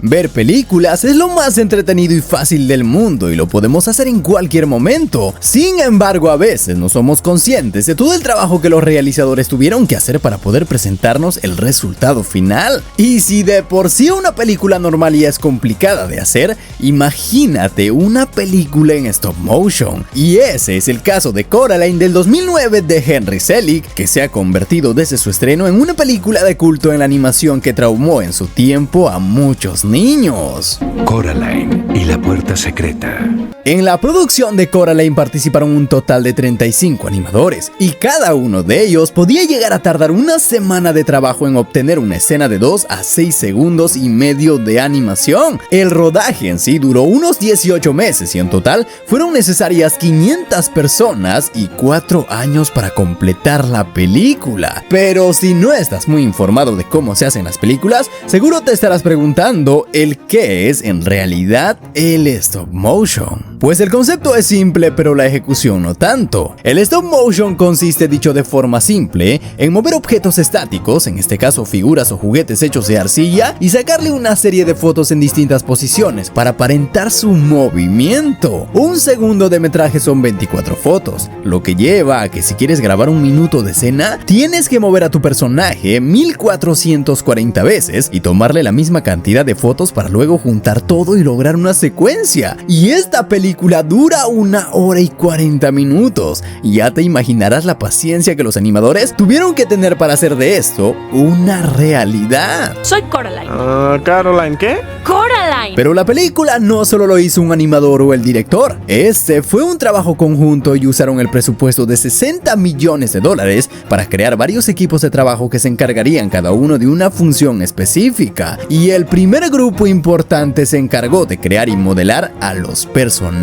Ver películas es lo más entretenido y fácil del mundo y lo podemos hacer en cualquier momento. Sin embargo, a veces no somos conscientes de todo el trabajo que los realizadores tuvieron que hacer para poder presentarnos el resultado final. Y si de por sí una película normal ya es complicada de hacer, imagínate una película en stop motion. Y ese es el caso de Coraline del 2009 de Henry Selick, que se ha convertido desde su estreno en una película de culto en la animación que traumó en su tiempo a muchos niños. Coraline y la puerta secreta. En la producción de Coraline participaron un total de 35 animadores, y cada uno de ellos podía llegar a tardar una semana de trabajo en obtener una escena de 2 a 6 segundos y medio de animación. El rodaje en sí duró unos 18 meses y en total fueron necesarias 500 personas y 4 años para completar la película. Pero si no estás muy informado de cómo se hacen las películas, seguro te estarás preguntando el qué es en realidad el stop motion. Pues el concepto es simple, pero la ejecución no tanto. El stop motion consiste, dicho de forma simple, en mover objetos estáticos, en este caso figuras o juguetes hechos de arcilla, y sacarle una serie de fotos en distintas posiciones para aparentar su movimiento. Un segundo de metraje son 24 fotos, lo que lleva a que si quieres grabar un minuto de escena, tienes que mover a tu personaje 1440 veces y tomarle la misma cantidad de fotos para luego juntar todo y lograr una secuencia. Y esta película dura 1 hora y 40 minutos. Ya te imaginarás la paciencia que los animadores tuvieron que tener para hacer de esto una realidad. Soy Coraline. ¿Caroline qué? ¡Coraline! Pero la película no solo lo hizo un animador o el director. Este fue un trabajo conjunto y usaron el presupuesto de $60 millones para crear varios equipos de trabajo que se encargarían cada uno de una función específica. Y el primer grupo importante se encargó de crear y modelar a los personajes.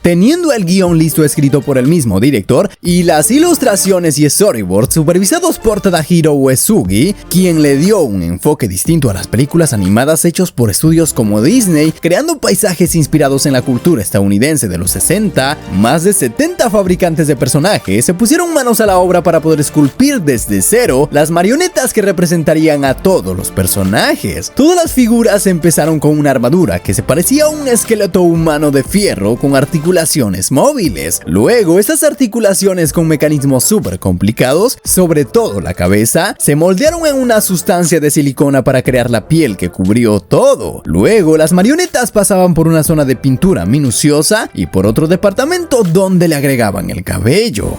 Teniendo el guión listo escrito por el mismo director y las ilustraciones y storyboards supervisados por Tadahiro Uesugi, quien le dio un enfoque distinto a las películas animadas hechos por estudios como Disney, creando paisajes inspirados en la cultura estadounidense de los 60, más de 70 fabricantes de personajes se pusieron manos a la obra para poder esculpir desde cero las marionetas que representarían a todos los personajes. Todas las figuras empezaron con una armadura que se parecía a un esqueleto humano de fierro con articulaciones móviles. Luego, estas articulaciones con mecanismos súper complicados, sobre todo la cabeza, se moldearon en una sustancia de silicona para crear la piel que cubrió todo. Luego, las marionetas pasaban por una zona de pintura minuciosa y por otro departamento donde le agregaban el cabello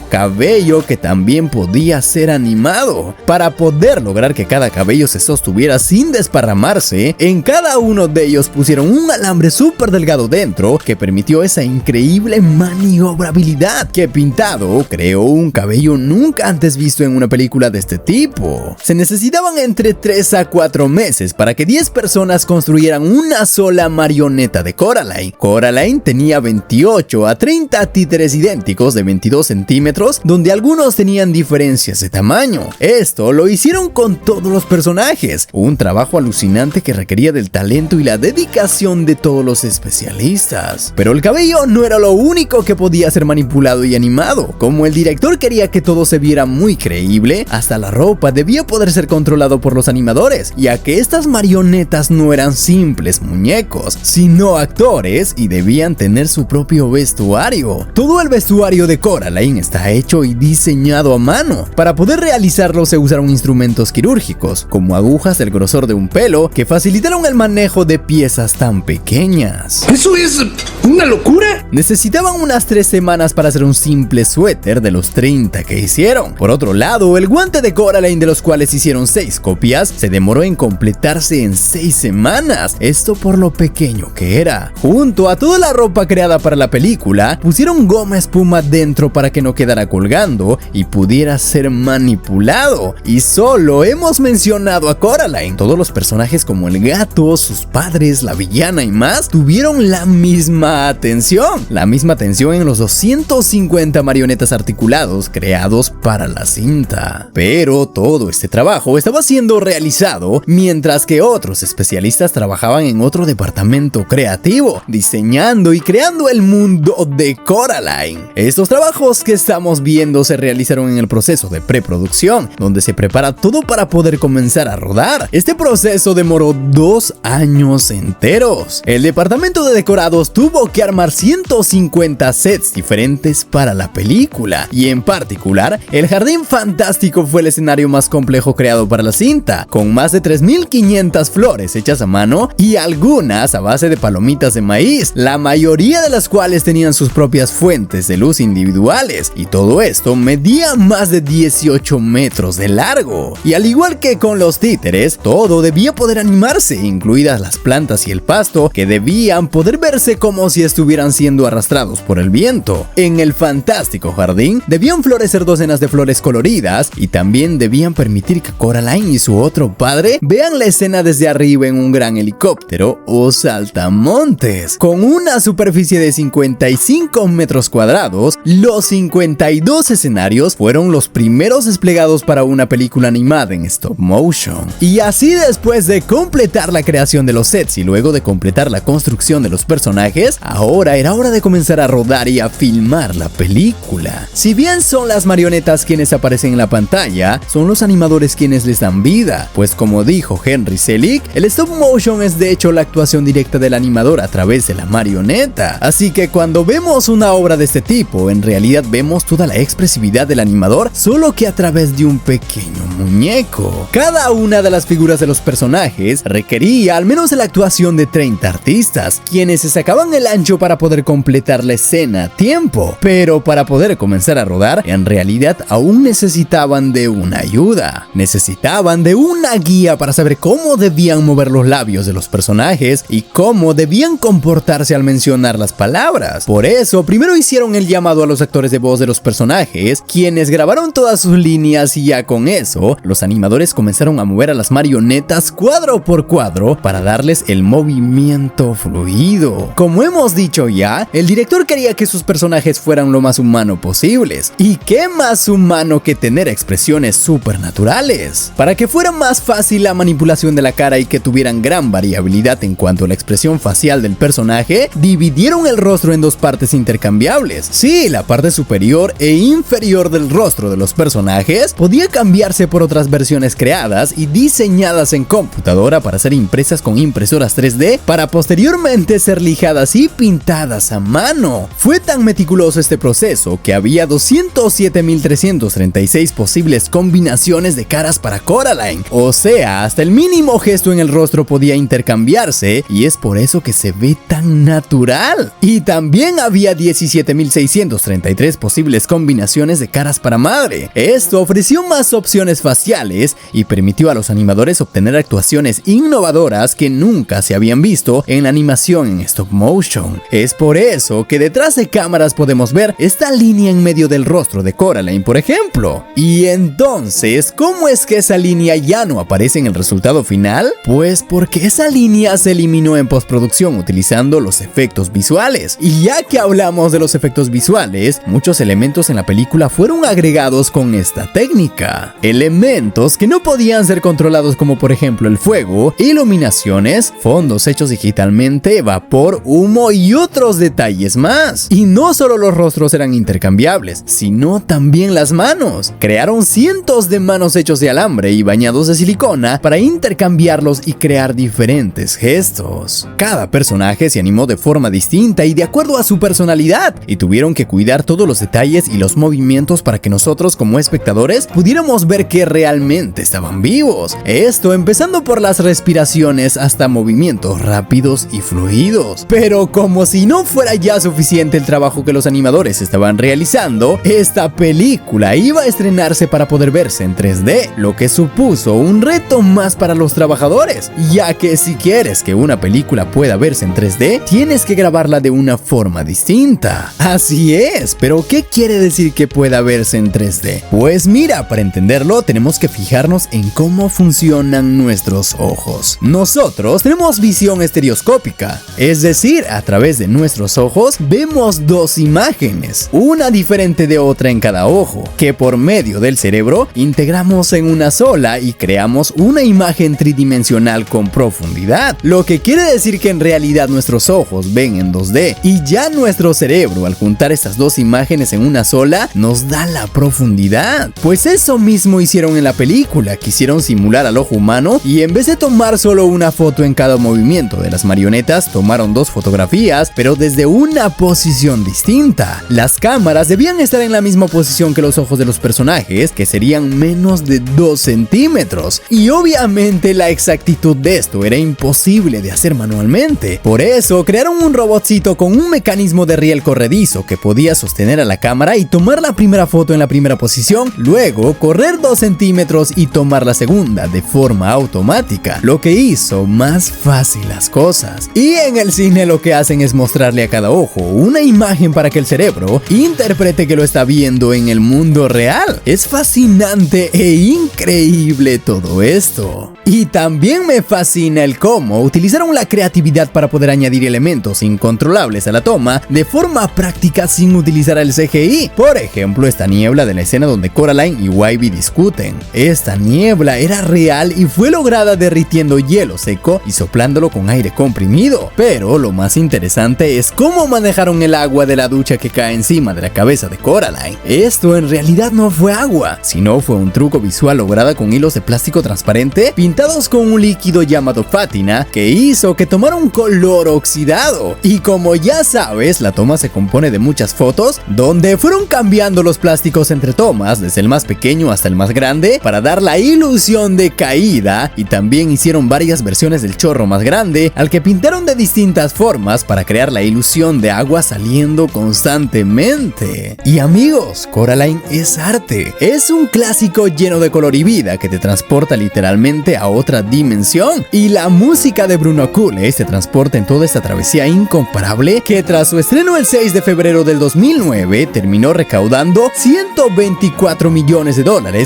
que también podía ser animado. Para poder lograr que cada cabello se sostuviera sin desparramarse, en cada uno de ellos pusieron un alambre súper delgado dentro que permitió esa increíble maniobrabilidad que pintado creó un cabello nunca antes visto en una película de este tipo. Se necesitaban entre 3 a 4 meses para que 10 personas construyeran una sola marioneta de Coraline. Coraline tenía 28 a 30 títeres idénticos de 22 centímetros, donde algunos tenían diferencias de tamaño. Esto lo hicieron con todos los personajes, un trabajo alucinante que requería del talento y la dedicación de todos los especialistas. Pero el cabello no era lo único que podía ser manipulado y animado. Como el director quería que todo se viera muy creíble, hasta la ropa debía poder ser controlado por los animadores, ya que estas marionetas no eran simples muñecos, sino actores y debían tener su propio vestuario. Todo el vestuario de Coraline está hecho y diseñado a mano. Para poder realizarlo se usaron instrumentos quirúrgicos, como agujas del grosor de un pelo, que facilitaron el manejo de piezas tan pequeñas. ¿Eso es una locura? Necesitaban unas 3 semanas para hacer un simple suéter de los 30 que hicieron. Por otro lado, el guante de Coraline, de los cuales hicieron 6 copias, se demoró en completarse en 6 semanas, esto por lo pequeño que era. Junto a toda la ropa creada para la película, pusieron goma espuma dentro para que no quedara colgando y pudiera ser manipulado. Y solo hemos mencionado a Coraline. Todos los personajes como el gato, sus padres, la villana y más tuvieron la misma atención. La misma atención en los 250 marionetas articulados creados para la cinta. Pero todo este trabajo estaba siendo realizado mientras que otros especialistas trabajaban estaban en otro departamento creativo, diseñando y creando el mundo de Coraline. Estos trabajos que estamos viendo se realizaron en el proceso de preproducción, donde se prepara todo para poder comenzar a rodar. Este proceso demoró 2 años enteros. El departamento de decorados tuvo que armar 150 sets diferentes para la película, y en particular, el Jardín Fantástico fue el escenario más complejo creado para la cinta, con más de 3.500 flores hechas a mano y algunas a base de palomitas de maíz, la mayoría de las cuales tenían sus propias fuentes de luz individuales, y todo esto medía más de 18 metros de largo. Y al igual que con los títeres, todo debía poder animarse, incluidas las plantas y el pasto, que debían poder verse como si estuvieran siendo arrastrados por el viento. En el fantástico jardín debían florecer docenas de flores coloridas, y también debían permitir que Coraline y su otro padre vean la escena desde arriba en un gran helicóptero o saltamontes. Con una superficie de 55 metros cuadrados, los 52 escenarios fueron los primeros desplegados para una película animada en stop motion. Y así, después de completar la creación de los sets y luego de completar la construcción de los personajes, ahora era hora de comenzar a rodar y a filmar la película. Si bien son las marionetas quienes aparecen en la pantalla, son los animadores quienes les dan vida, pues como dijo Henry Selick, el stop motion es de hecho la actuación directa del animador a través de la marioneta. Así que cuando vemos una obra de este tipo, en realidad vemos toda la expresividad del animador, solo que a través de un pequeño muñeco. Cada una de las figuras de los personajes requería al menos la actuación de 30 artistas, quienes se sacaban el ancho para poder completar la escena a tiempo. Pero para poder comenzar a rodar, en realidad aún necesitaban de una ayuda. Necesitaban de una guía para saber cómo debían mover los labios de los personajes y cómo debían comportarse al mencionar las palabras. Por eso, primero hicieron el llamado a los actores de voz de los personajes, quienes grabaron todas sus líneas, y ya con eso, los animadores comenzaron a mover a las marionetas cuadro por cuadro para darles el movimiento fluido. Como hemos dicho ya, el director quería que sus personajes fueran lo más humano posibles. ¿Y qué más humano que tener expresiones supernaturales? Para que fuera más fácil la manipulación de la cara y que tuvieran gran variabilidad en cuanto a la expresión facial del personaje, dividieron el rostro en 2 partes intercambiables. Sí, la parte superior e inferior del rostro de los personajes podía cambiarse por otras versiones creadas y diseñadas en computadora para ser impresas con impresoras 3D para posteriormente ser lijadas y pintadas a mano. Fue tan meticuloso este proceso que había 207.336 posibles combinaciones de caras para Coraline. O sea, hasta el mínimo gesto en el rostro podía intercambiarse, y es por eso que se ve tan natural. Y también había 17.633 posibles combinaciones de caras para madre. Esto ofreció más opciones faciales y permitió a los animadores obtener actuaciones innovadoras que nunca se habían visto en la animación en stop motion. Es por eso que detrás de cámaras podemos ver esta línea en medio del rostro de Coraline, por ejemplo. Y entonces, ¿cómo es que esa línea ya no aparece en el resultado final? Pues porque esa línea se eliminó en postproducción utilizando los efectos visuales. Y ya que hablamos de los efectos visuales, muchos elementos en la película fueron agregados con esta técnica. Elementos que no podían ser controlados, como por ejemplo el fuego, iluminaciones, fondos hechos digitalmente, vapor, humo y otros detalles más. Y no solo los rostros eran intercambiables, sino también las manos. Crearon cientos de manos hechos de alambre y bañados de silicona para intercambiarlos y crear diferentes gestos. Cada personaje se animó de forma distinta y de acuerdo a su personalidad, y tuvieron que cuidar todos los detalles y los movimientos para que nosotros como espectadores pudiéramos ver que realmente estaban vivos. Esto empezando por las respiraciones hasta movimientos rápidos y fluidos. Pero como si no fuera ya suficiente el trabajo que los animadores estaban realizando, esta película iba a estrenarse para poder verse en 3D, lo que supuso un reto más para los trabajadores, ya que si quieres que una película pueda verse en 3D, tienes que grabarla de una forma distinta. Así es, pero ¿qué quiere decir que pueda verse en 3D? Pues mira, para entenderlo tenemos que fijarnos en cómo funcionan nuestros ojos. Nosotros tenemos visión estereoscópica, es decir, a través de nuestros ojos vemos 2 imágenes, una diferente de otra en cada ojo, que por medio del cerebro integramos en una sola y creamos una imagen tridimensional con profundidad. realidad, lo que quiere decir que en realidad nuestros ojos ven en 2D y ya nuestro cerebro, al juntar estas dos imágenes en una sola, nos da la profundidad. Pues eso mismo hicieron en la película, quisieron simular al ojo humano y en vez de tomar solo una foto en cada movimiento de las marionetas, tomaron dos fotografías, pero desde una posición distinta. Las cámaras debían estar en la misma posición que los ojos de los personajes, que serían menos de 2 centímetros. Y obviamente la exactitud de esto era imposible de hacer manualmente. Por eso crearon un robotcito con un mecanismo de riel corredizo que podía sostener a la cámara y tomar la primera foto en la primera posición, luego correr 2 centímetros y tomar la segunda de forma automática, lo que hizo más fácil las cosas. Y en el cine lo que hacen es mostrarle a cada ojo una imagen para que el cerebro interprete que lo está viendo en el mundo real. Es fascinante e increíble todo esto. Y también me fascina el cómo utilizaron la creatividad para poder añadir elementos incontrolables a la toma de forma práctica sin utilizar el CGI. Por ejemplo, esta niebla de la escena donde Coraline y Wybie discuten. Esta niebla era real y fue lograda derritiendo hielo seco y soplándolo con aire comprimido. Pero lo más interesante es cómo manejaron el agua de la ducha que cae encima de la cabeza de Coraline. Esto en realidad no fue agua, sino fue un truco visual logrado con hilos de plástico transparente pintados con un líquido llamado pátina que hizo que tomara un color oxidado. Y como ya sabes, la toma se compone de muchas fotos donde fueron cambiando los plásticos entre tomas, desde el más pequeño hasta el más grande, para dar la ilusión de caída, y también hicieron varias versiones del chorro más grande, al que pintaron de distintas formas para crear la ilusión de agua saliendo constantemente. Y amigos, Coraline es arte. Es un clásico lleno de color y vida que te transporta literalmente a otra dimensión. Y la música de Bruno Cooley se transporta en toda esta travesía incomparable que tras su estreno el 6 de febrero del 2009 terminó recaudando $124 millones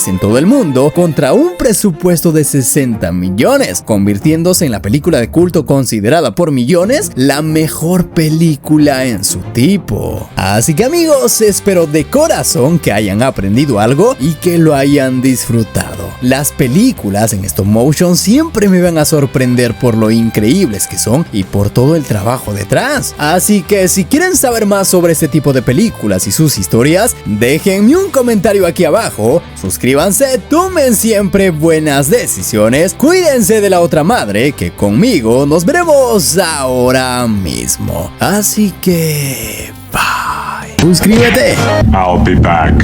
en todo el mundo contra un presupuesto de 60 millones, convirtiéndose en la película de culto considerada por millones la mejor película en su tipo. Así que amigos, espero de corazón que hayan aprendido algo y que lo hayan disfrutado. Las películas en stop motion siempre me van a sorprender por lo increíbles que son y por todo el trabajo detrás. Así que si quieren saber más sobre este tipo de películas y sus historias, déjenme un comentario aquí abajo, suscríbanse, tomen siempre buenas decisiones, cuídense de la otra madre, que conmigo nos veremos ahora mismo. Así que bye. Suscríbete. I'll be back.